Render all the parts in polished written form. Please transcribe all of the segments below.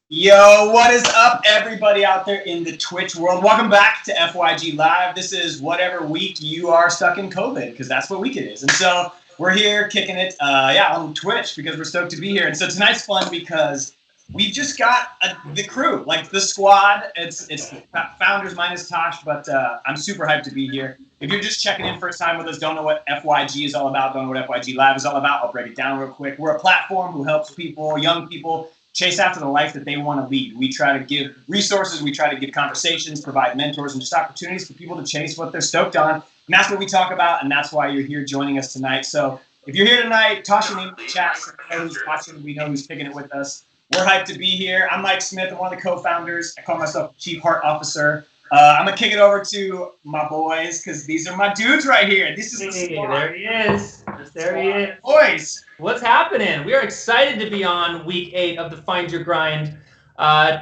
Yo, what is up, everybody out there in the Twitch world? Welcome back to FYG Live. This is whatever week you are stuck in COVID, because that's what week it is. And so we're here kicking it, on Twitch because we're stoked to be here. And so tonight's fun because we've just got the crew, like the squad. It's founders minus Tosh, but I'm super hyped to be here. If you're just checking in first time with us, don't know what FYG is all about, don't know what FYG Live is all about, I'll break it down real quick. We're a platform who helps people, young people, chase after the life that they want to lead. We try to give resources, we try to give conversations, provide mentors, and just opportunities for people to chase what they're stoked on. And that's what we talk about, and that's why you're here joining us tonight. So if you're here tonight, toss your name in the chat. So we know who's watching, we know who's picking it with us. We're hyped to be here. I'm Mike Smith. I'm one of the co-founders. I call myself Chief Heart Officer. I'm going to kick it over to my boys because these are my dudes right here. This is the squad. There he is. There he is. Boys. What's happening? We are excited to be on week 8 of the Find Your Grind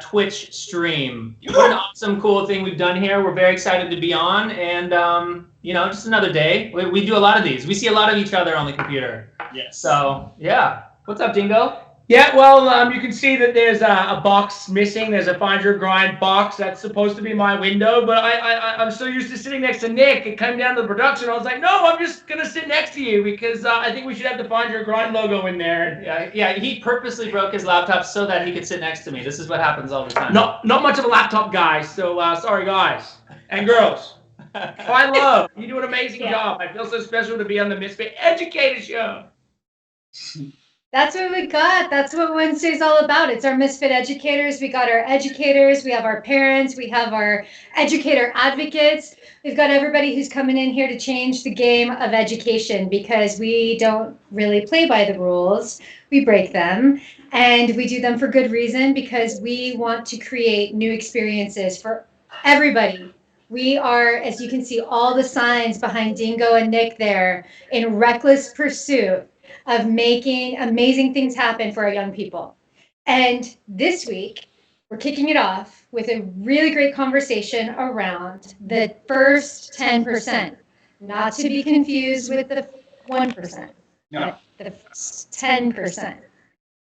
Twitch stream. What an awesome, cool thing we've done here. We're very excited to be on, and just another day. We do a lot of these. We see a lot of each other on the computer. Yes. So yeah. What's up, Dingo? Yeah, well, you can see that there's a box missing. There's a Find Your Grind box that's supposed to be my window, but I'm so used to sitting next to Nick. It came down to the production. I was like, no, I'm just going to sit next to you because I think we should have the Find Your Grind logo in there. Yeah, he purposely broke his laptop so that he could sit next to me. This is what happens all the time. Not much of a laptop guy, so sorry, guys and girls. I love. You do an amazing job. I feel so special to be on the Misfit Educator show. That's what we got. That's what Wednesday's all about. It's our Misfit educators. We got our educators. We have our parents. We have our educator advocates. We've got everybody who's coming in here to change the game of education because we don't really play by the rules. We break them. And we do them for good reason because we want to create new experiences for everybody. We are, as you can see, all the signs behind Dingo and Nick there in reckless pursuit of making amazing things happen for our young people. And this week, we're kicking it off with a really great conversation around the first 10%, not to be confused with the 1%, No. the 10%.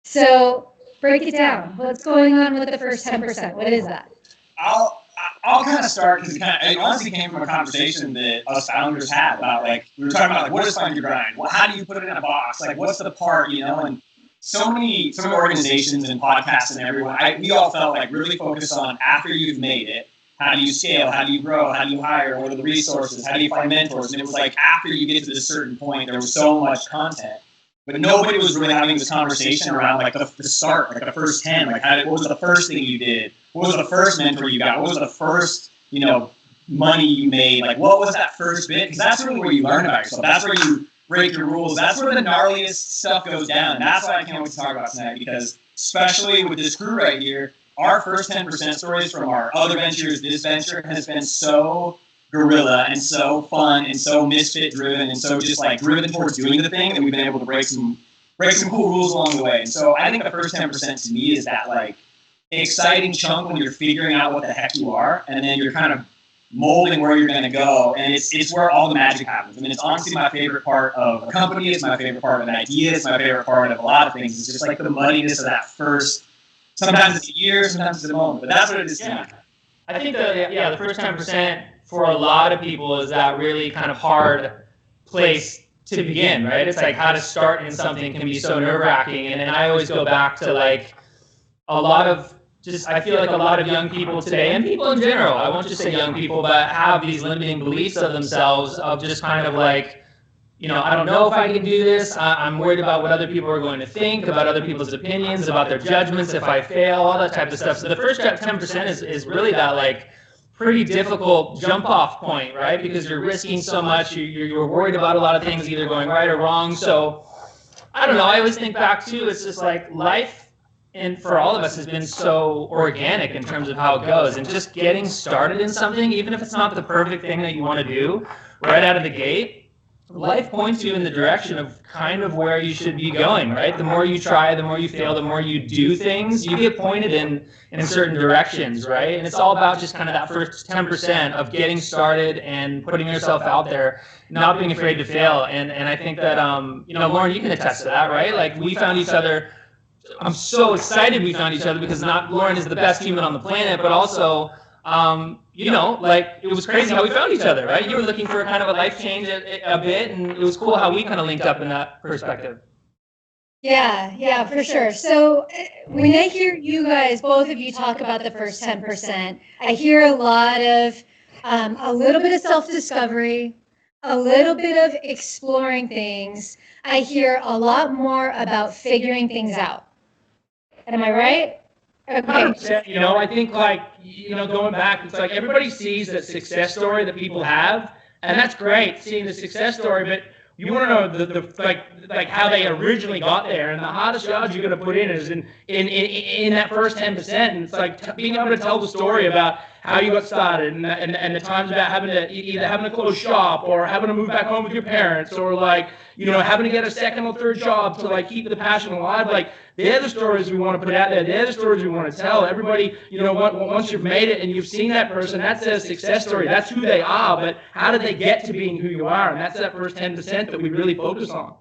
So break it down. What's going on with the first 10%? What is that? I'll kind of start because it honestly came from a conversation that us founders had about, like, we were talking about, like, what is Find Your Grind? Well, how do you put it in a box? Like, what's the part, and so many organizations and podcasts and everyone, we all felt like really focused on after you've made it, how do you scale? How do you grow? How do you hire? What are the resources? How do you find mentors? And it was like after you get to this certain point, there was so much content. But nobody was really having this conversation around, like, the start, like the first 10. Like, what was the first thing you did? What was the first mentor you got? What was the first, money you made? Like, what was that first bit? Because that's really where you learn about yourself. That's where you break your rules. That's where the gnarliest stuff goes down. And that's why I can't wait to talk about tonight, because especially with this crew right here, our first 10% stories from our other ventures, this venture has been so guerrilla and so fun and so misfit driven and so just like driven towards doing the thing that we've been able to break some cool rules along the way. And so I think the first 10% to me is that, like, exciting chunk when you're figuring out what the heck you are, and then you're kind of molding where you're going to go, and it's where all the magic happens. I mean, it's honestly my favorite part of a company. It's my favorite part of an idea. It's my favorite part of a lot of things. It's just like the muddiness of that first. Sometimes it's a year, sometimes it's a moment, but that's what it is to me. I think the first 10% for a lot of people is that really kind of hard place to begin, right? It's like how to start in something can be so nerve-wracking, and I always go back to, like, I feel like a lot of young people today, and people in general, I won't just say young people, but have these limiting beliefs of themselves of just kind of like, I don't know if I can do this. I'm worried about what other people are going to think, about other people's opinions, about their judgments if I fail, all that type of stuff. So the first 10% is really that, like, pretty difficult jump off point, right? Because you're risking so much, you're worried about a lot of things either going right or wrong. So I don't know, I always think back too, it's just like life, and for all of us, has been so organic in terms of how it goes, and just getting started in something, even if it's not the perfect thing that you want to do right out of the gate, life points you in the direction of kind of where you should be going, right? The more you try, the more you fail, the more you do things, you get pointed in certain directions, right? And it's all about just kind of that first 10% of getting started and putting yourself out there, not being afraid to fail. And I think that, Lauren, you can attest to that, right? Like, we found each other I'm so excited we found each other because not Lauren is the best human on the planet, but also, you know, like it was crazy how we found each other, right? You were looking for kind of a life change a bit, and it was cool how we kind of linked up in that perspective. Yeah, for sure. So when I hear you guys, both of you talk about the first 10%, I hear a lot of a little bit of self-discovery, a little bit of exploring things. I hear a lot more about figuring things out. Am I right? Okay. 100%, you know, I think like, you know, going back, it's like everybody sees that success story that people have, and that's great, seeing the success story, but you want to know the like how they originally got there, and the hardest jobs you're going to put in is in that first 10%, and it's like being able to tell the story about how you got started, and the times about having to either having to close shop or having to move back home with your parents, or like, you know, having to get a second or third job to like keep the passion alive. Like, they're the stories we want to put out there. They're the stories we want to tell. Everybody, you know, once you've made it and you've seen that person, that's their success story. That's who they are. But how did they get to being who you are? And that's that first 10% that we really focus on.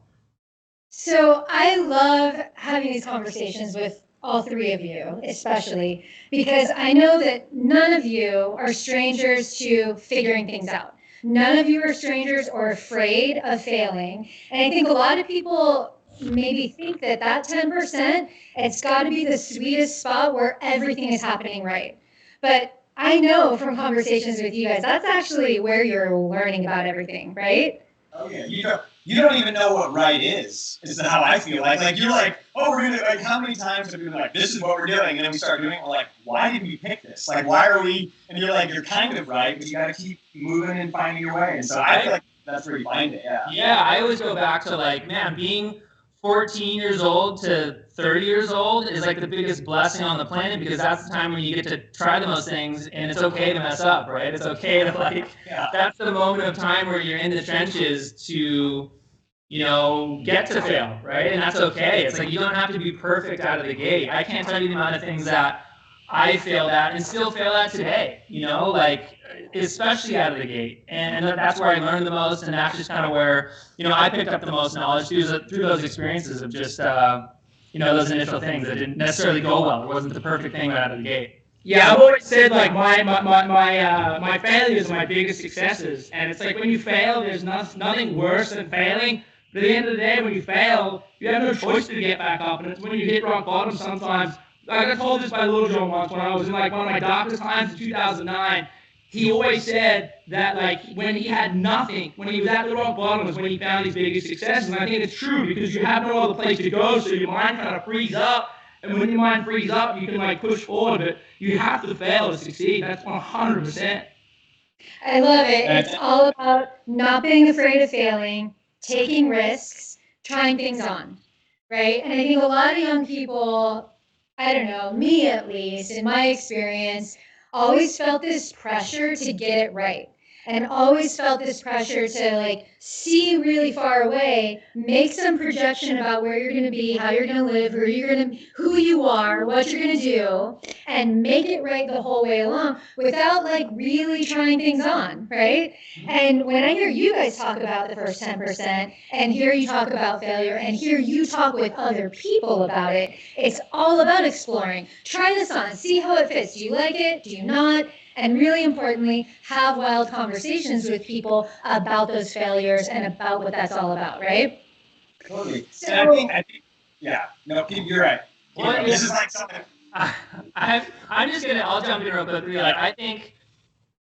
So I love having these conversations with all three of you, especially because I know that none of you are strangers to figuring things out. None of you are strangers or afraid of failing. And I think a lot of people maybe think that 10%, it's got to be the sweetest spot where everything is happening right. But I know from conversations with you guys, that's actually where you're learning about everything, right? Oh yeah, you don't even know what right is how I feel. Like you're like, oh, we're gonna, like, how many times have we been like, this is what we're doing, and then we start doing it, we're like, why did we pick this? Like, why are we? And you're like, you're kind of right, but you got to keep moving and finding your way. And so I feel like that's where you find it. Yeah. Yeah, I always go back to like, man, being 14 years old to 30 years old is like the biggest blessing on the planet, because that's the time when you get to try the most things, and it's okay to mess up, right? It's okay to like, that's the moment of time where you're in the trenches to, you know, get to fail, right? And that's okay. It's like, you don't have to be perfect out of the gate. I can't tell you the amount of things that I failed at and still fail at today, you know, like, especially out of the gate. And that's where I learned the most, and that's just kind of where, you know, I picked up the most knowledge through those experiences of just, you know, those initial things that didn't necessarily go well. It wasn't the perfect thing right out of the gate. Yeah, I've always said like my failures are my biggest successes, and it's like when you fail, there's nothing worse than failing. But at the end of the day, when you fail, you have no choice to get back up, and it's when you hit rock bottom sometimes. I got told this by Little Joe once when I was in like one of my darkest times in 2009. He always said that like when he had nothing, when he was at the rock bottom, was when he found his biggest successes. And I think it's true, because you have no other place to go, so your mind kind of frees up. And when your mind frees up, you can like push forward, but you have to fail to succeed. That's 100%. I love it. It's all about not being afraid of failing, taking risks, trying things on, right? And I think a lot of young people, I don't know, me at least, in my experience, always felt this pressure to get it right, and always felt this pressure to like see really far away, make some projection about where you're going to be, how you're going to live, who you are, what you're going to do, and make it right the whole way along without like really trying things on, right? And when I hear you guys talk about the first 10%, and hear you talk about failure, and hear you talk with other people about it, it's all about exploring. Try this on, see how it fits. Do you like it? Do you not? And really importantly, have wild conversations with people about those failures and about what that's all about, right? Totally. So, and I think, yeah, no, you're right. Well, This is like something. I'm just gonna, I'll jump in real quickly. Like, I think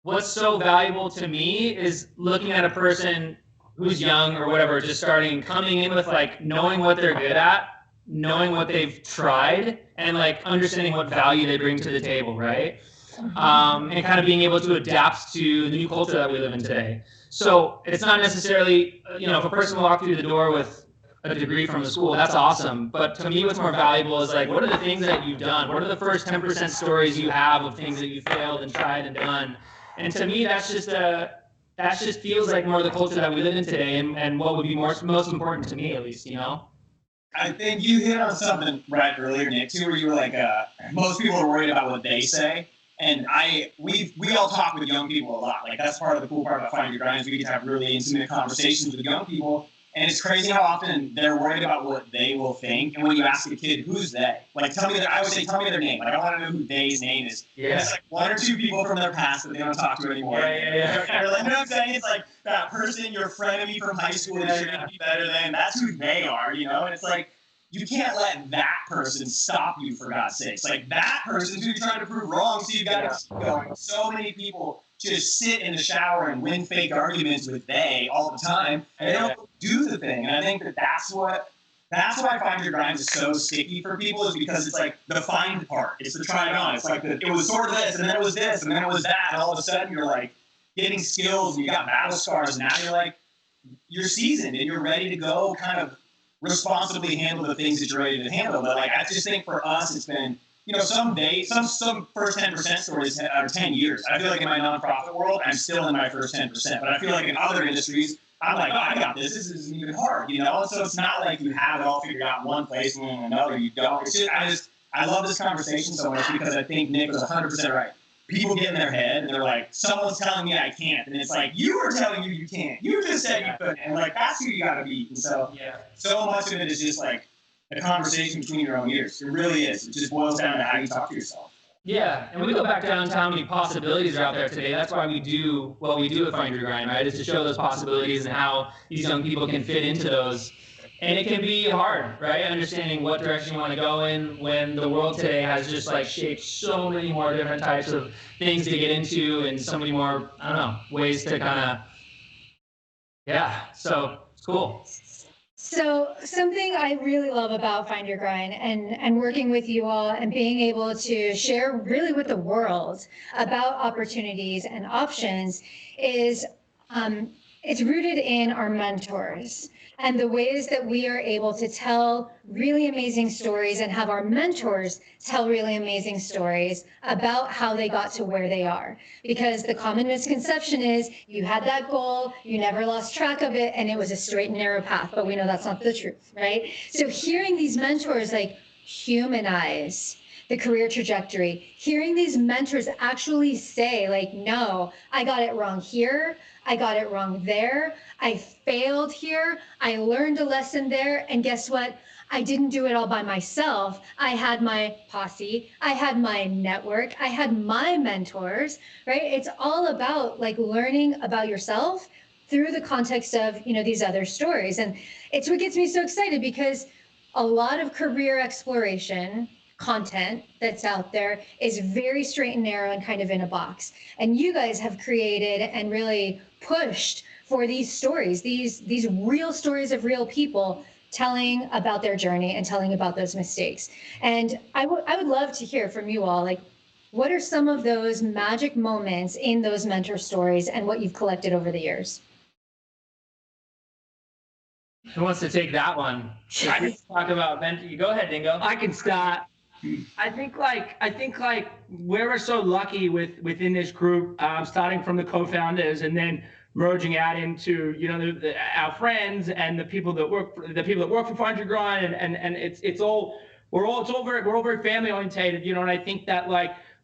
what's so valuable to me is looking at a person who's young or whatever, just starting, coming in with like knowing what they're good at, knowing what they've tried, and like understanding what value they bring to the table, right? And kind of being able to adapt to the new culture that we live in today. So it's not necessarily, you know, if a person walked through the door with a degree from a school, that's awesome. But to me, what's more valuable is like, what are the things that you've done? What are the first 10% stories you have of things that you failed and tried and done? And to me, that just feels like more the culture that we live in today, and what would be most important to me, at least, you know? I think you hit on something right earlier, Nick, too, where you were like, most people are worried about what they say. And we all talk with young people a lot. Like, that's part of the cool part about Finding Your Grind, is we get to have really intimate conversations with young people. And it's crazy how often they're worried about what they will think. And when you ask a kid, who's they? Like, I always say, tell me their name. Like, I want to know who they's name is. Yeah. And it's like one or two people from their past that they don't talk to anymore. Yeah. You're like, you know what I'm saying? It's like that person, your frenemy from high school that you're going to be better than. That's who they are, you know? And it's like, you can't let that person stop you, for God's sakes. Like, that person's who you're trying to prove wrong, so you've got to keep going. So many people just sit in the shower and win fake arguments with they all the time, and they don't do the thing. And I think that's why Find Your Grind is so sticky for people, is because it's like the find part. It's the try it on. It's like it was sort of this, and then it was this, and then it was that, and all of a sudden you're like getting skills, and you got battle scars, and now you're seasoned, and you're ready to go kind of responsibly handle the things that you're ready to handle. But like, I just think for us, it's been, you know, some first 10% stories are 10 years. I feel like in my nonprofit world, I'm still in my first 10%, but I feel like in other industries, I'm like, oh, I got this. This isn't even hard, you know? So it's not like you have it all figured out in one place and in another you don't. It's just, I love this conversation so much because I think Nick was 100% right. People get in their head and they're like, someone's telling me I can't. And it's like, you were telling you can't. You just said you couldn't. And like, that's who you got to beat. And so much of it is just like a conversation between your own ears. It really is. It just boils down to how you talk to yourself. Yeah, and we go back down to how many possibilities are out there today. That's why we do what we do at Find Your Grind, right? Is to show those possibilities and how these young people can fit into those. And it can be hard, right? Understanding what direction you want to go in when the world today has just like shaped so many more different types of things to get into and so many more, I don't know, ways to kind of, so it's cool. So something I really love about Find Your Grind and working with you all and being able to share really with the world about opportunities and options is it's rooted in our mentors and the ways that we are able to tell really amazing stories and have our mentors tell really amazing stories about how they got to where they are. Because the common misconception is you had that goal, you never lost track of it, and it was a straight and narrow path. But we know that's not the truth, right? So hearing these mentors like humanize the career trajectory, hearing these mentors actually say like, no, I got it wrong here, I got it wrong there, I failed here, I learned a lesson there, and guess what? I didn't do it all by myself. I had my posse, I had my network, I had my mentors, right? It's all about like learning about yourself through the context of, you know, these other stories. And it's what gets me so excited because a lot of career exploration content that's out there is very straight and narrow and kind of in a box. And you guys have created and really pushed for these stories, these real stories of real people telling about their journey and telling about those mistakes. And I would love to hear from you all, like, what are some of those magic moments in those mentor stories and what you've collected over the years? Who wants to take that one? I can talk about mentor. You go ahead, Dingo. I can start. I think we're so lucky within this group, starting from the co-founders and then merging out into, you know, our friends and the people that work for Find Your Grind, and it's all very family orientated, you know. And I think that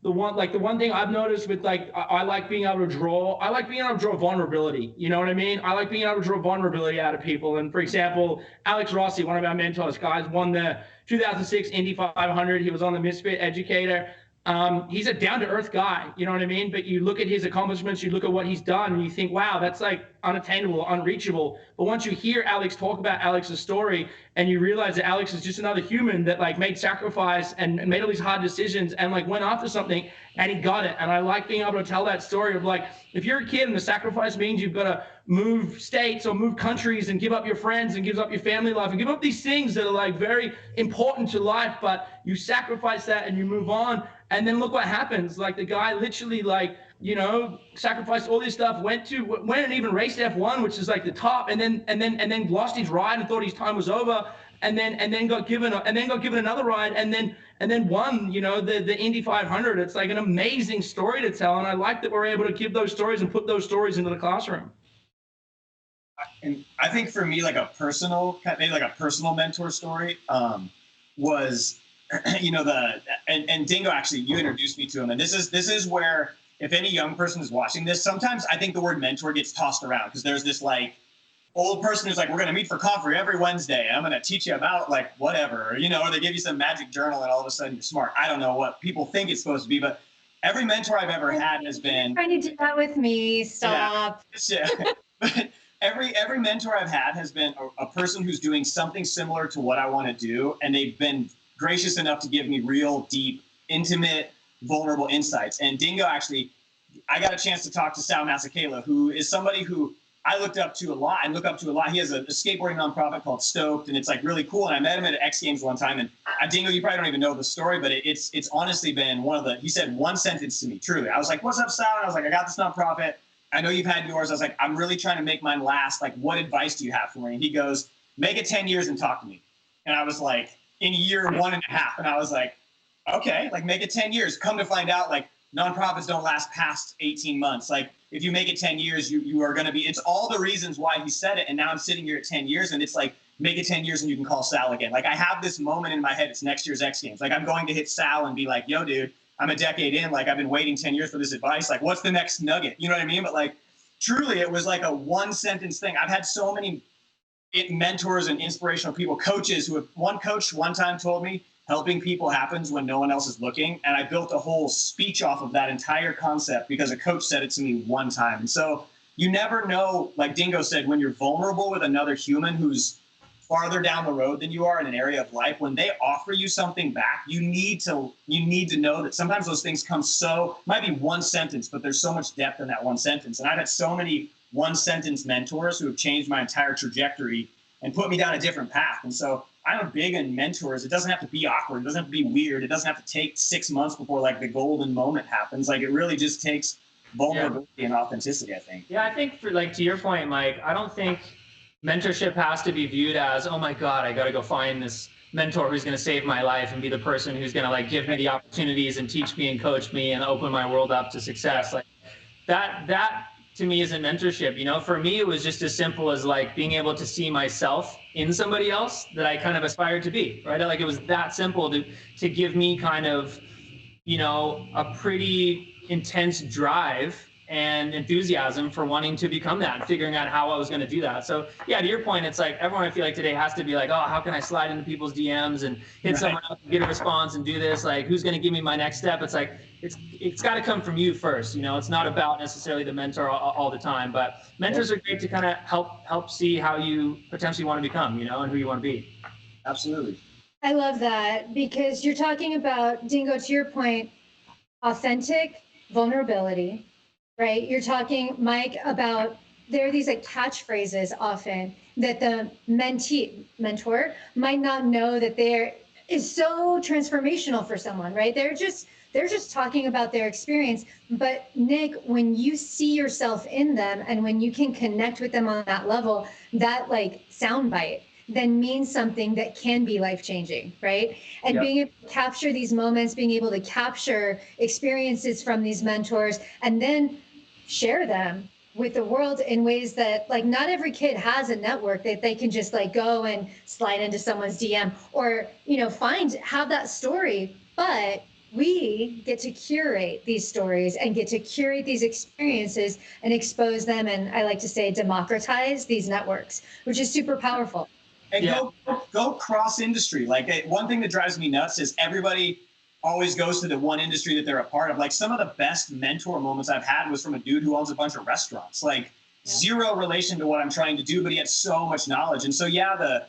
the one thing I've noticed with I like being able to draw vulnerability. You know what I mean? I like being able to draw vulnerability out of people. And for example, Alex Rossi, one of our mentors, guys, won the 2006 Indy 500. He was on the Misfit Educator. He's a down-to-earth guy, you know what I mean? But you look at his accomplishments, you look at what he's done, and you think, wow, that's like unattainable, unreachable. But once you hear Alex talk about Alex's story, and you realize that Alex is just another human that made sacrifice and made all these hard decisions and went after something, and he got it. And I like being able to tell that story of if you're a kid and the sacrifice means you've got to move states or move countries and give up your friends and give up your family life and give up these things that are very important to life, but you sacrifice that and you move on. And then look what happens. The guy literally sacrificed all this stuff, went and even raced F1, which is the top, and then lost his ride and thought his time was over, and then got given another ride, and then won, the Indy 500. It's an amazing story to tell, and I like that we're able to give those stories and put those stories into the classroom. And I think for me, a personal mentor story was, and Dingo, actually, you introduced me to him, and this is where, if any young person is watching this, sometimes I think the word mentor gets tossed around because there's this old person who's like, we're going to meet for coffee every Wednesday. And I'm going to teach you about like whatever, you know, or they give you some magic journal and all of a sudden you're smart. I don't know what people think it's supposed to be, but every mentor I've ever had has been. You're trying to do that with me. Stop. Yeah. But every mentor I've had has been a person who's doing something similar to what I want to do. And they've been gracious enough to give me real, deep, intimate, vulnerable insights. And Dingo, actually, I got a chance to talk to Sal Masakela, who is somebody who I looked up to a lot. He has a skateboarding nonprofit called Stoked, and it's like really cool. And I met him at X Games one time. And Dingo, you probably don't even know the story, but it's honestly been he said one sentence to me, truly. I was like, what's up, Sal? And I was like, I got this nonprofit. I know you've had yours. I was like, I'm really trying to make mine last. Like, what advice do you have for me? And he goes, make it 10 years and talk to me. And I was like, in year 1.5. And I was like, okay, like make it 10 years. Come to find out, like, nonprofits don't last past 18 months. Like if you make it 10 years, you are going to be, it's all the reasons why he said it. And now I'm sitting here at 10 years and it's like, make it 10 years and you can call Sal again. Like I have this moment in my head. It's next year's X Games. Like I'm going to hit Sal and be like, yo, dude, I'm a decade in. Like I've been waiting 10 years for this advice. Like what's the next nugget? You know what I mean? But like, truly it was like a one sentence thing. I've had so many mentors and inspirational people, coaches who have, one coach one time told me, helping people happens when no one else is looking. And I built a whole speech off of that entire concept because a coach said it to me one time. And so you never know, like Dingo said, when you're vulnerable with another human who's farther down the road than you are in an area of life, when they offer you something back, you need to know that sometimes those things come might be one sentence, but there's so much depth in that one sentence. And I've had so many one sentence mentors who have changed my entire trajectory and put me down a different path. And so I'm big in mentors. It doesn't have to be awkward. It doesn't have to be weird. It doesn't have to take 6 months before like the golden moment happens. Like it really just takes vulnerability and authenticity, I think. Yeah, I think for like to your point, Mike, I don't think mentorship has to be viewed as, oh my God, I got to go find this mentor who's going to save my life and be the person who's going to like give me the opportunities and teach me and coach me and open my world up to success. Like that to me isn't mentorship. You know, for me, it was just as simple as like being able to see myself in somebody else that I kind of aspired to be, right? Like it was that simple to give me kind of, you know, a pretty intense drive and enthusiasm for wanting to become that and figuring out how I was going to do that. So yeah, to your point, it's like everyone I feel like today has to be like, oh, how can I slide into people's DMs and hit someone up and get a response and do this? Like, who's going to give me my next step? It's like, it's got to come from you first. You know, it's not about necessarily the mentor all the time, but mentors are great to kind of help see how you potentially want to become, you know, and who you want to be. Absolutely. I love that because you're talking about, Dingo, to your point, authentic vulnerability, right? You're talking, Mike, about there are these like catchphrases often that the mentor might not know that there is so transformational for someone, right? They're just talking about their experience. But Nick, when you see yourself in them and when you can connect with them on that level, that like soundbite then means something that can be life-changing, right? And Yep. being able to capture these moments, being able to capture experiences from these mentors, and then share them with the world in ways that like not every kid has a network that they can just like go and slide into someone's DM or, you know, have that story. But we get to curate these stories and get to curate these experiences and expose them. And I like to say democratize these networks, which is super powerful. And Yeah. go cross industry. Like one thing that drives me nuts is everybody always goes to the one industry that they're a part of. Like some of the best mentor moments I've had was from a dude who owns a bunch of restaurants. Like zero relation to what I'm trying to do, but he had so much knowledge. And so yeah, the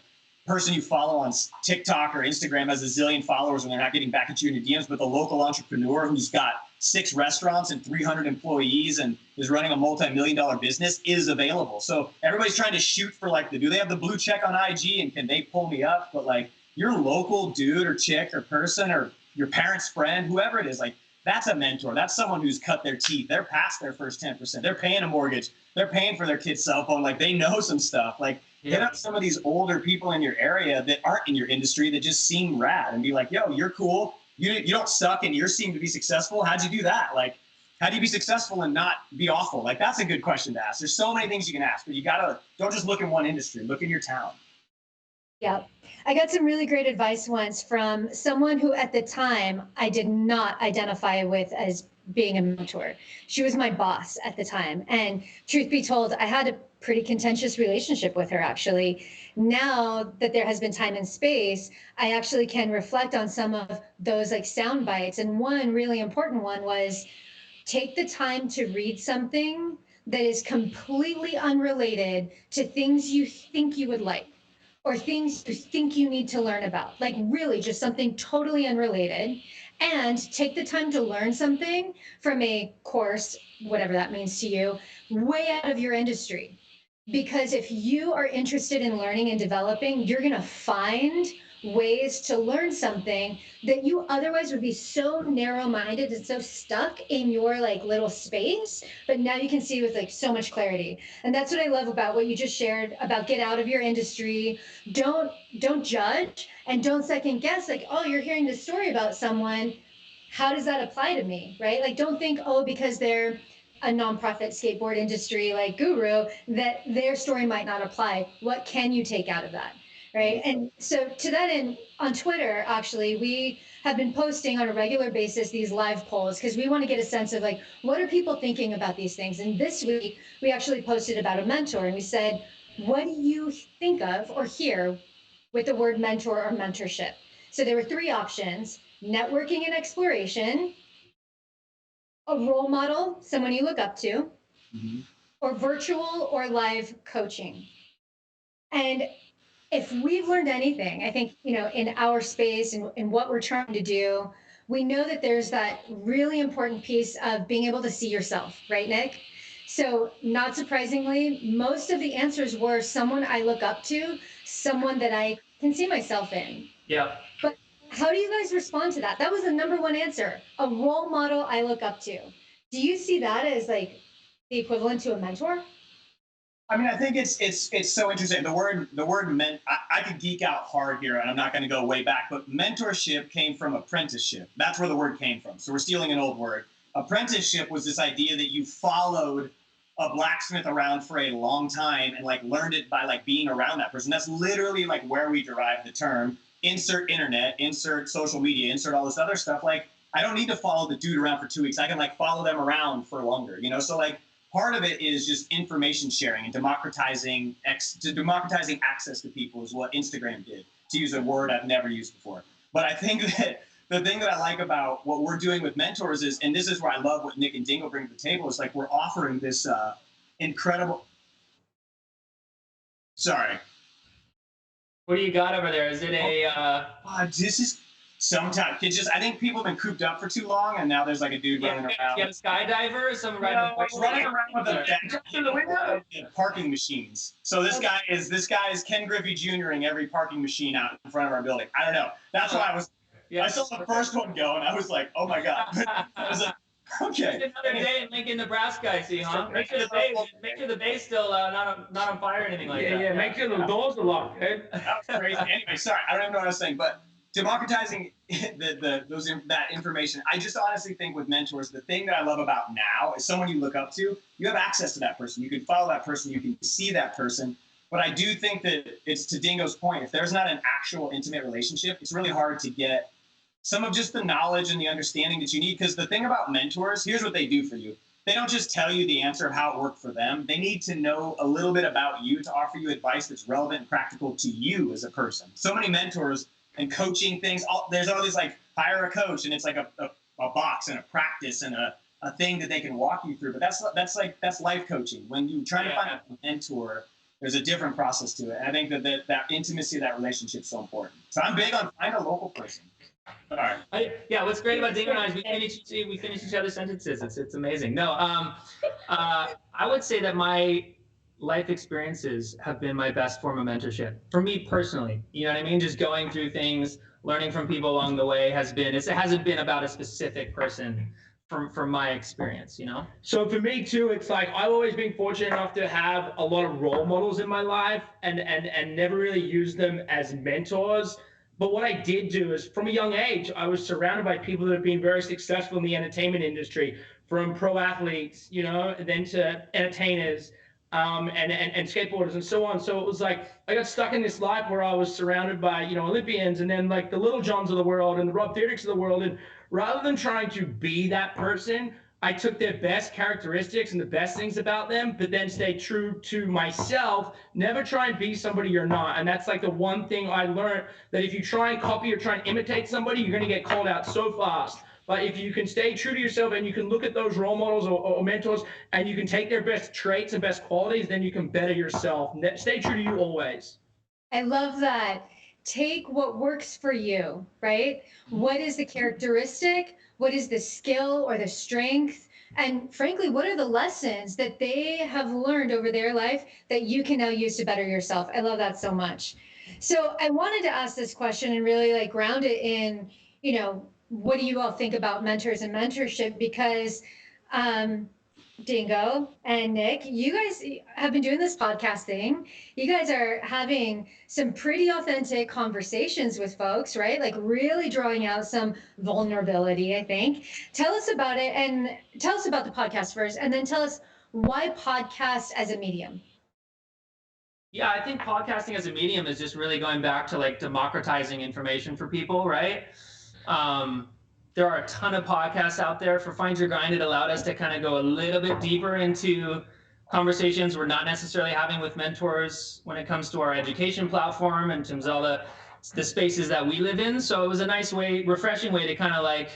person you follow on TikTok or Instagram has a zillion followers and they're not getting back at you in your DMs, but the local entrepreneur who's got 6 restaurants and 300 employees and is running a multi-million-dollar business is available. So everybody's trying to shoot for like do they have the blue check on IG and can they pull me up? But like your local dude or chick or person or your parent's friend, whoever it is, like that's a mentor. That's someone who's cut their teeth. They're past their first 10%. They're paying a mortgage. They're paying for their kid's cell phone. Like they know some stuff. Like hit up some of these older people in your area that aren't in your industry that just seem rad and be like, yo, you're cool. You don't suck and you seem to be successful. How'd you do that? Like, how do you be successful and not be awful? Like, that's a good question to ask. There's so many things you can ask, but don't just look in one industry. Look in your town. Yeah. I got some really great advice once from someone who at the time I did not identify with as being a mentor. She was my boss at the time. And truth be told, I had to pretty contentious relationship with her, actually. Now that there has been time and space, I actually can reflect on some of those like sound bites. And one really important one was take the time to read something that is completely unrelated to things you think you would like or things you think you need to learn about. Like really just something totally unrelated. And take the time to learn something from a course, whatever that means to you, way out of your industry. Because if you are interested in learning and developing, you're going to find ways to learn something that you otherwise would be so narrow-minded and so stuck in your like little space, but now you can see with like so much clarity. And that's what I love about what you just shared about get out of your industry. Don't judge and don't second guess like, oh, you're hearing this story about someone, how does that apply to me, right? Like don't think, oh, because they're a nonprofit skateboard industry like guru, that their story might not apply. What can you take out of that? Right. And so to that end, on Twitter, actually, we have been posting on a regular basis these live polls because we want to get a sense of like, what are people thinking about these things? And this week, we actually posted about a mentor and we said, what do you think of or hear with the word mentor or mentorship? So there were three options: networking and exploration, a role model, someone you look up to, or virtual or live coaching. And if we've learned anything, I think, in our space and in what we're trying to do, we know that there's that really important piece of being able to see yourself, right, Nick? So not surprisingly, most of the answers were someone I look up to, someone that I can see myself in. Yeah. But how do you guys respond to that? That was the number one answer, a role model I look up to. Do you see that as like the equivalent to a mentor? I mean, I think it's so interesting. The word I could geek out hard here, and I'm not going to go way back, but mentorship came from apprenticeship. That's where the word came from. So we're stealing an old word. Apprenticeship was this idea that you followed a blacksmith around for a long time and like learned it by like being around that person. That's literally like where we derive the term. Insert internet, insert social media, insert all this other stuff. Like I don't need to follow the dude around for 2 weeks. I can like follow them around for longer, So like, part of it is just information sharing and democratizing access to people is what Instagram did, to use a word I've never used before. But I think that the thing that I like about what we're doing with mentors is, and this is where I love what Nick and Dingo bring to the table, is like we're offering this incredible... Sorry. What do you got over there? Is it this is... Sometimes it's just I think people have been cooped up for too long, and now there's like a dude running around. You got a skydiver or someone running around with a parking machines. So this guy is Ken Griffey Jr.ing every parking machine out in front of our building. I don't know. That's why I saw the first one go, and I was like, oh my god. I was like, okay. It's another day in Lincoln, Nebraska, I see, huh? Make sure the bay's still not on fire or anything like that. Yeah, make sure the doors are locked, dude. That was crazy. Anyway, sorry, I don't even know what I was saying, but democratizing that information. I just honestly think with mentors, the thing that I love about now is someone you look up to, you have access to that person. You can follow that person. You can see that person. But I do think that it's to Dingo's point. If there's not an actual intimate relationship, it's really hard to get some of just the knowledge and the understanding that you need. Because the thing about mentors, here's what they do for you. They don't just tell you the answer of how it worked for them. They need to know a little bit about you to offer you advice that's relevant and practical to you as a person. So many mentors and coaching things, there's all these like hire a coach, and it's like a box and a practice and a thing that they can walk you through. But that's life coaching. When you try to find a mentor, there's a different process to it. And I think that intimacy of that relationship is so important. So I'm big on find a local person. All right. What's great about Dingo and I is we finish each other's sentences. It's amazing. No, I would say that my life experiences have been my best form of mentorship for me personally. You know what I mean? Just going through things, learning from people along the way it hasn't been about a specific person from my experience, So for me too, it's like I've always been fortunate enough to have a lot of role models in my life and never really used them as mentors. But what I did do is from a young age, I was surrounded by people that have been very successful in the entertainment industry, from pro athletes, and then to entertainers, and skateboarders and so on. So it was like I got stuck in this life where I was surrounded by Olympians and then like the Little Johns of the world and the Rob Dyrdeks of the world, and rather than trying to be that person, I took their best characteristics and the best things about them, but then stay true to myself. Never try and be somebody you're not. And that's like the one thing I learned, that if you try and copy or try and imitate somebody, you're going to get called out so fast. But if you can stay true to yourself and you can look at those role models or mentors and you can take their best traits and best qualities, then you can better yourself. Stay true to you always. I love that. Take what works for you, right? What is the characteristic? What is the skill or the strength? And frankly, what are the lessons that they have learned over their life that you can now use to better yourself? I love that so much. So I wanted to ask this question and really like ground it in, what do you all think about mentors and mentorship? Because Dingo and Nick, you guys have been doing this podcast thing. You guys are having some pretty authentic conversations with folks, right? Like really drawing out some vulnerability, I think. Tell us about it, and tell us about the podcast first, and then tell us why podcast as a medium. Yeah, I think podcasting as a medium is just really going back to like democratizing information for people, right? There are a ton of podcasts out there. For Find Your Grind, it allowed us to kind of go a little bit deeper into conversations we're not necessarily having with mentors when it comes to our education platform in terms of all the spaces that we live in. So it was a nice way, refreshing way to kind of like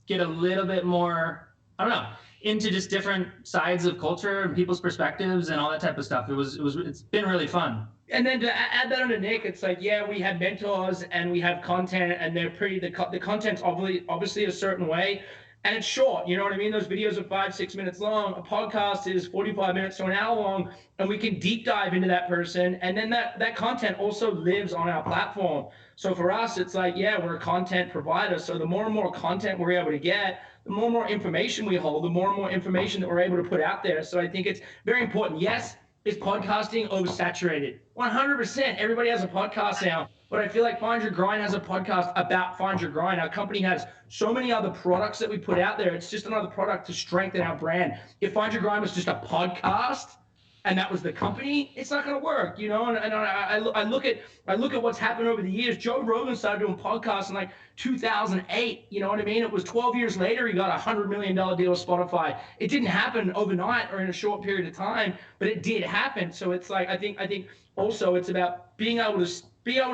get a little bit more, I don't know, into just different sides of culture and people's perspectives and all that type of stuff. It's been really fun. And then to add that on to Nick, it's like, yeah, we have mentors and we have content, and they're the content's obviously a certain way, and it's short. You know what I mean? Those videos are 5-6 minutes long. A podcast is 45 minutes to an hour long, and we can deep dive into that person. And then that content also lives on our platform. So for us, it's like, yeah, we're a content provider. So the more and more content we're able to get, the more and more information we hold, the more and more information that we're able to put out there. So I think it's very important. Yes, is podcasting oversaturated? 100%. Everybody has a podcast now. But I feel like Find Your Grind has a podcast about Find Your Grind. Our company has so many other products that we put out there. It's just another product to strengthen our brand. If Find Your Grind was just a podcast and that was the company, it's not going to work, And I look at what's happened over the years. Joe Rogan started doing podcasts in like 2008. You know what I mean? It was 12 years later he got a $100 million deal with Spotify. It didn't happen overnight or in a short period of time, but it did happen. So it's like I think also it's about being able to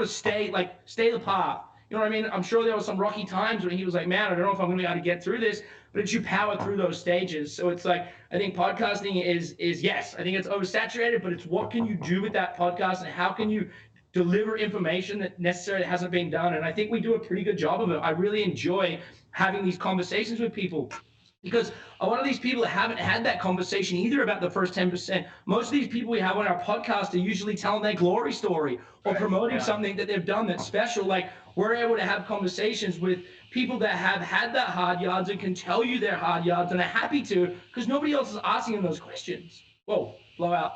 stay the path. You know what I mean? I'm sure there were some rocky times when he was like, man, I don't know if I'm going to be able to get through this, but it's you power through those stages. So it's like, I think podcasting is yes, I think it's oversaturated, but it's what can you do with that podcast and how can you deliver information that necessarily hasn't been done? And I think we do a pretty good job of it. I really enjoy having these conversations with people, because a lot of these people haven't had that conversation either about the first 10%. Most of these people we have on our podcast are usually telling their glory story or promoting something that they've done that's special. Like, we're able to have conversations with people that have had that hard yards and can tell you their hard yards and are happy to, because nobody else is asking them those questions. Whoa, blow out.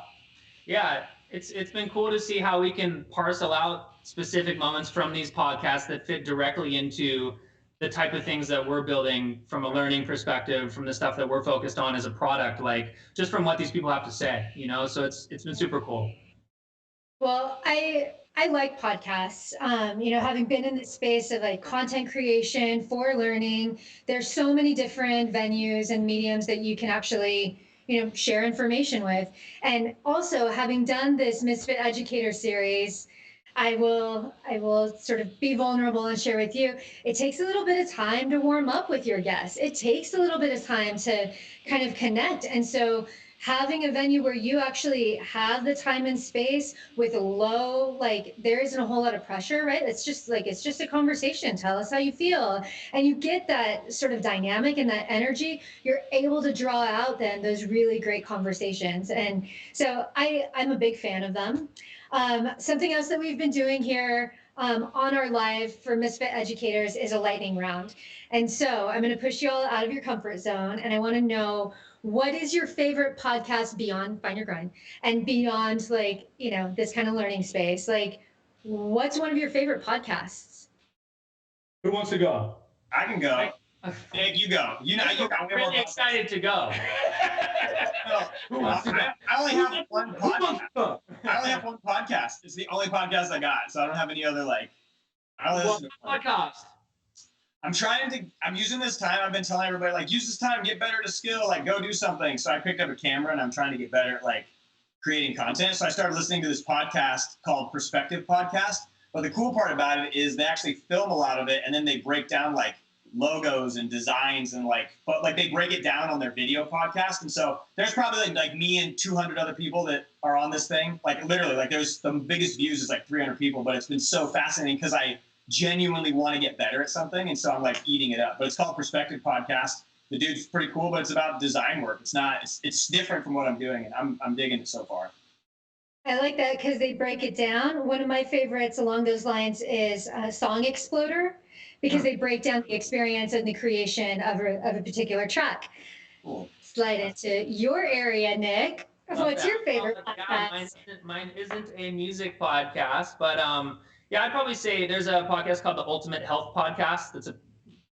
Yeah, it's been cool to see how we can parcel out specific moments from these podcasts that fit directly into the type of things that we're building from a learning perspective, from the stuff that we're focused on as a product, like just from what these people have to say, So it's been super cool. Well, I like podcasts. Having been in this space of like content creation for learning, there's so many different venues and mediums that you can actually, share information with. And also having done this Misfit Educator series, I will sort of be vulnerable and share with you. It takes a little bit of time to warm up with your guests. It takes a little bit of time to kind of connect. And so having a venue where you actually have the time and space with there isn't a whole lot of pressure, right? It's just a conversation. Tell us how you feel. And you get that sort of dynamic and that energy. You're able to draw out then those really great conversations. And so I'm a big fan of them. Something else that we've been doing here on our live for Misfit Educators is a lightning round. And so I'm going to push you all out of your comfort zone. And I want to know, what is your favorite podcast beyond Find Your Grind and beyond this kind of learning space? Like, what's one of your favorite podcasts? Who wants to go? I can go. Nick, you go. You go. I'm really excited to go. I only have one podcast. It's the only podcast I got, so I don't have any other I don't listen to podcast. I'm using this time. I've been telling everybody, like, use this time, get better at a skill, like, go do something. So I picked up a camera and I'm trying to get better at, like, creating content. So I started listening to this podcast called Perspective Podcast. But the cool part about it is they actually film a lot of it and then they break down, like, logos and designs and, like, but, like, they break it down on their video podcast. And so there's probably, like me and 200 other people that are on this thing. Like, literally, like, there's the biggest views is, like, 300 people. But it's been so fascinating because I genuinely want to get better at something, and so I'm like eating it up. But it's called Perspective Podcast. The dude's pretty cool, but it's about design work. It's different from what I'm doing, and I'm digging it so far. I like that because they break it down. One of my favorites along those lines is Song Exploder, because they break down the experience and the creation of a particular track. Cool. Slide into your area, Nick. What's your favorite podcast? Mine isn't a music podcast, but yeah, I'd probably say there's a podcast called the Ultimate Health Podcast that's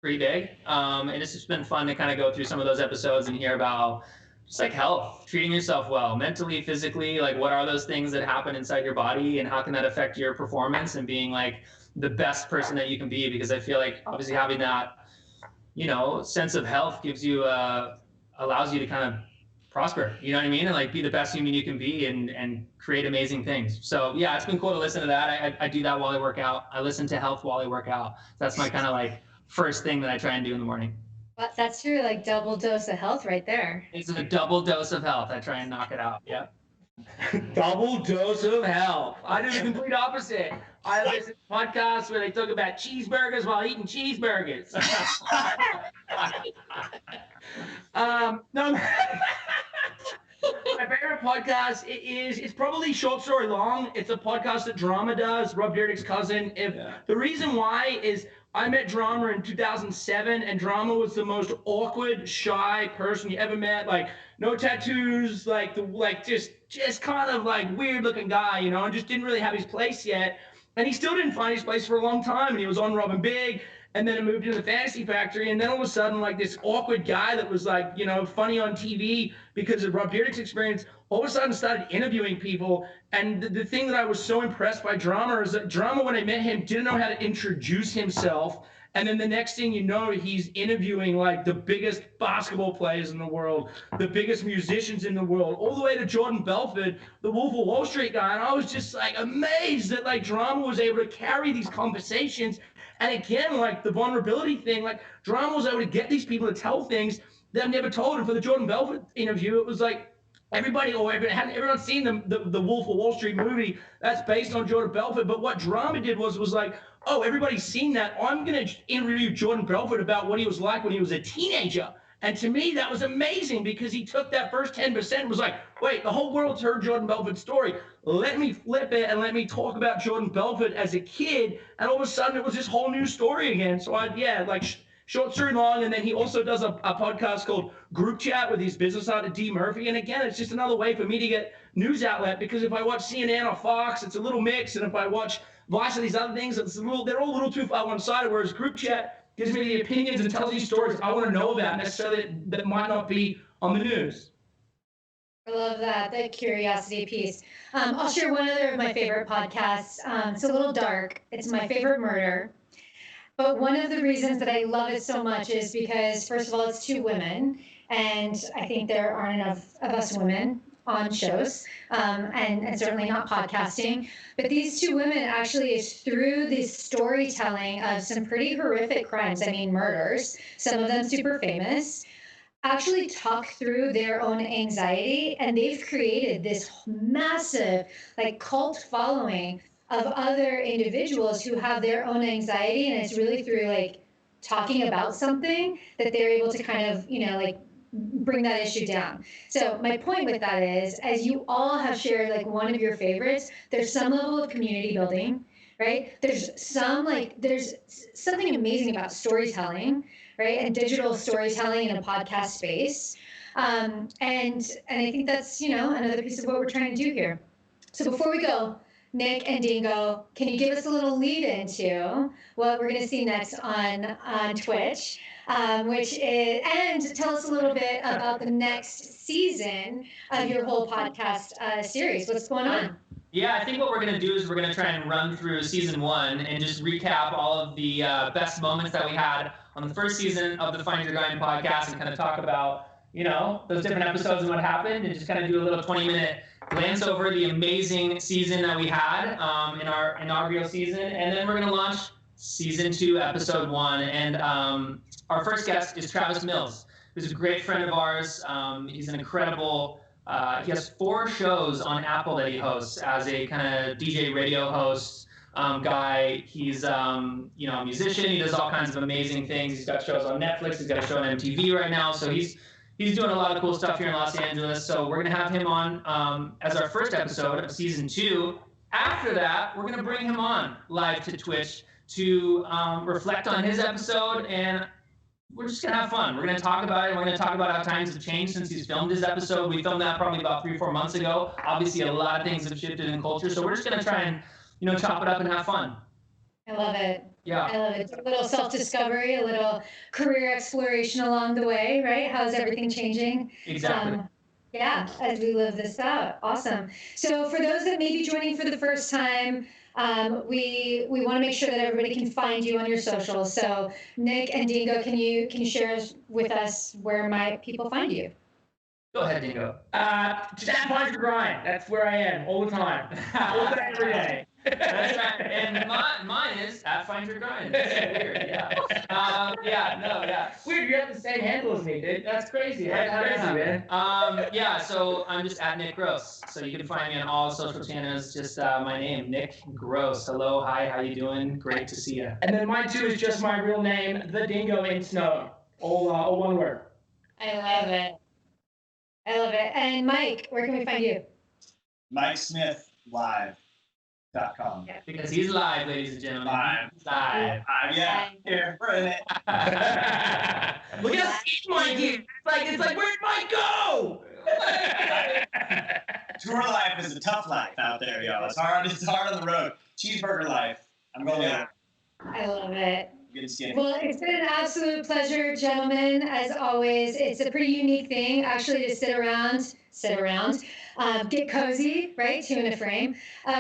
pretty big. And it's just been fun to kind of go through some of those episodes and hear about just like health, treating yourself well, mentally, physically, like what are those things that happen inside your body and how can that affect your performance and being like the best person that you can be? Because I feel like obviously having that, sense of health gives you, allows you to kind of prosper, you know what I mean? And like be the best human you can be and create amazing things. So yeah, it's been cool to listen to that. I do that while I work out. I listen to health while I work out. That's my kind of like first thing that I try and do in the morning. Well, that's true, like double dose of health right there. It's a double dose of health. I try and knock it out. Yeah. Double dose of health. I do the complete opposite. I listen to podcasts where they talk about cheeseburgers while eating cheeseburgers. No. My favorite podcast it's probably Short Story Long. It's a podcast that Drama does, Rob Dyrdek's cousin. The reason why is I met Drama in 2007, and Drama was the most awkward, shy person you ever met. Like no tattoos, just kind of like weird looking guy, and just didn't really have his place yet. And he still didn't find his place for a long time. And he was on Robin Big, and then he moved into the Fantasy Factory. And then all of a sudden, like this awkward guy that was like, funny on TV because of Rob Dyrdek's experience, all of a sudden started interviewing people. And the thing that I was so impressed by Drama is that Drama, when I met him, didn't know how to introduce himself. And then the next thing you know, he's interviewing like the biggest basketball players in the world, the biggest musicians in the world, all the way to Jordan Belfort, the Wolf of Wall Street guy. And I was just like amazed that like Drama was able to carry these conversations. And again, like the vulnerability thing, like Drama was able to get these people to tell things that I've never told. And for the Jordan Belfort interview, it was like everyone's seen the Wolf of Wall Street movie that's based on Jordan Belfort. But what Drama did was like, oh, everybody's seen that. I'm going to interview Jordan Belfort about what he was like when he was a teenager. And to me, that was amazing because he took that first 10% and was like, wait, the whole world's heard Jordan Belfort's story. Let me flip it and let me talk about Jordan Belfort as a kid. And all of a sudden, it was this whole new story again. So Short Story Long, and then he also does a podcast called Group Chat with his business partner, D. Murphy. And again, it's just another way for me to get news outlet because if I watch CNN or Fox, it's a little mixed. And if I watch Vice or these other things, they're all a little too far one-sided, whereas Group Chat gives me the opinions and tells you stories I want to know about necessarily that might not be on the news. I love that curiosity piece. I'll share one other of my favorite podcasts. It's a little dark. It's My Favorite Murder. But one of the reasons that I love it so much is because, first of all, it's two women, and I think there aren't enough of us women on shows, and certainly not podcasting. But these two women actually is through the storytelling of some pretty horrific crimes, murders, some of them super famous, actually talk through their own anxiety, and they've created this massive cult following of other individuals who have their own anxiety, and it's really through talking about something that they're able to kind of bring that issue down. So my point with that is, as you all have shared one of your favorites, there's some level of community building, right? There's there's something amazing about storytelling, right? And digital storytelling in a podcast space. And I think that's, another piece of what we're trying to do here. So before we go, Nick and Dingo, can you give us a little lead into what we're going to see next on Twitch, and tell us a little bit about the next season of your whole podcast series. What's going on? Yeah, I think what we're going to do is we're going to try and run through season 1 and just recap all of the best moments that we had on the first season of the Find Your Grind podcast and kind of talk about, those different episodes and what happened, and just kind of do a little 20-minute glance over the amazing season that we had in our inaugural season. And then we're going to launch season 2, episode 1. And our first guest is Travis Mills, who's a great friend of ours. He's an incredible... he has 4 shows on Apple that he hosts as a kind of DJ radio host guy. He's a musician. He does all kinds of amazing things. He's got shows on Netflix. He's got a show on MTV right now. So he's doing a lot of cool stuff here in Los Angeles. So we're going to have him on as our first episode of season 2. After that, we're going to bring him on live to Twitch to reflect on his episode, and we're just going to have fun. We're going to talk about it. We're going to talk about how times have changed since he's filmed his episode. We filmed that probably about 3-4 months ago. Obviously, a lot of things have shifted in culture, so we're just going to try and, chop it up and have fun. I love it. Yeah. I love it. A little self-discovery, a little career exploration along the way, right? How's everything changing? Exactly. As we live this out. Awesome. So for those that may be joining for the first time, we want to make sure that everybody can find you on your socials. So Nick and Dingo, can you share with us where might people find you? Go ahead, Dingo. Just at Find Your Grind. That's where I am all the time. All day, every day. That's right. And mine is at Find Your Grind. That's so weird. Yeah. Weird, you have the same handle as me, dude. That's crazy. That's crazy, man. So I'm just at Nick Gross. So you can find me on all social channels. Just my name, Nick Gross. Hello, hi, how you doing? Great to see you. And then mine too is just my real name, The Dingo in Snow. All one word. I love it. And Mike, where can we find you? MikeSmithLive.com. Yeah, because he's live, ladies and gentlemen. Live. Yeah. Here, we're in it. Look at how Mike is. It's like, where'd Mike go? Tour life is a tough life out there, y'all. It's hard on the road. Cheeseburger life. I'm going there. I love it. Good skin. Well, it's been an absolute pleasure, gentlemen, as always. It's a pretty unique thing, actually, to sit around, get cozy, right, 2 in a frame,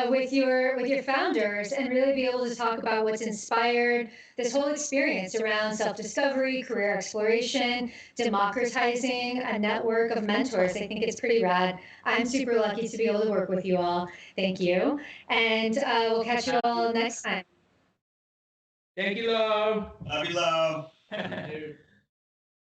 with your founders and really be able to talk about what's inspired this whole experience around self-discovery, career exploration, democratizing a network of mentors. I think it's pretty rad. I'm super lucky to be able to work with you all. Thank you. And we'll catch you all next time. Thank you, love. Love you, love. Dude.